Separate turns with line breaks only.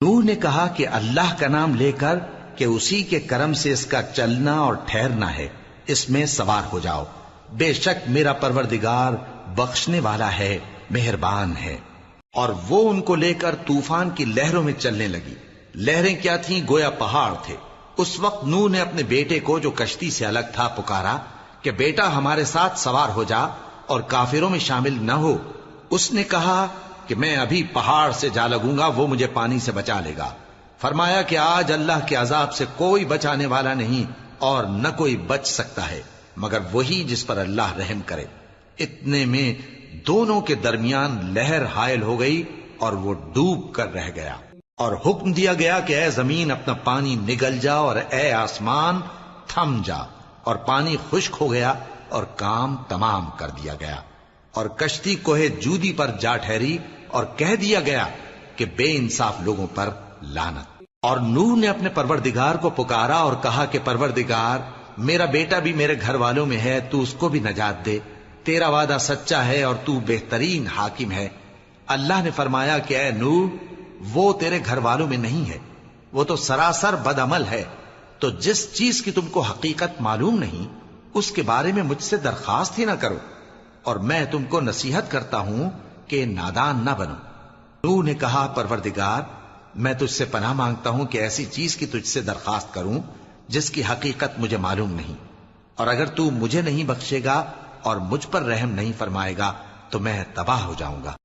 نوح نے کہا کہ اللہ کا نام لے کر کہ اسی کے کرم سے اس کا چلنا اور ٹھہرنا ہے، اس میں سوار ہو جاؤ، بے شک میرا پروردگار بخشنے والا ہے، مہربان ہے۔ اور وہ ان کو لے کر طوفان کی لہروں میں چلنے لگی۔ لہریں کیا تھیں؟ گویا پہاڑ تھے۔ اس وقت نوح نے اپنے بیٹے کو جو کشتی سے الگ تھا پکارا کہ بیٹا ہمارے ساتھ سوار ہو جا اور کافروں میں شامل نہ ہو۔ اس نے کہا کہ میں ابھی پہاڑ سے جا لگوں گا، وہ مجھے پانی سے بچا لے گا۔ فرمایا کہ آج اللہ کے عذاب سے کوئی بچانے والا نہیں اور نہ کوئی بچ سکتا ہے مگر وہی جس پر اللہ رحم کرے۔ اتنے میں دونوں کے درمیان لہر حائل ہو گئی اور وہ ڈوب کر رہ گیا، اور حکم دیا گیا کہ اے زمین اپنا پانی نگل جا اور اے آسمان تھم جا، اور پانی خشک ہو گیا اور کام تمام کر دیا گیا، اور کشتی کوہ جودی پر جا ٹھہری، اور کہہ دیا گیا کہ بے انصاف لوگوں پر لعنت۔ اور نوح نے اپنے پروردگار کو پکارا اور کہا کہ پروردگار، میرا بیٹا بھی میرے گھر والوں میں ہے، تو اس کو بھی نجات دے، تیرا وعدہ سچا ہے اور تو بہترین حاکم ہے۔ اللہ نے فرمایا کہ اے نوح، وہ تیرے گھر والوں میں نہیں ہے، وہ تو سراسر بدعمل ہے، تو جس چیز کی تم کو حقیقت معلوم نہیں اس کے بارے میں مجھ سے درخواست ہی نہ کرو، اور میں تم کو نصیحت کرتا ہوں کہ نادان نہ بنو۔ نوح نے کہا پروردگار، میں تجھ سے پناہ مانگتا ہوں کہ ایسی چیز کی تجھ سے درخواست کروں جس کی حقیقت مجھے معلوم نہیں، اور اگر تو مجھے نہیں بخشے گا اور مجھ پر رحم نہیں فرمائے گا تو میں تباہ ہو جاؤں گا۔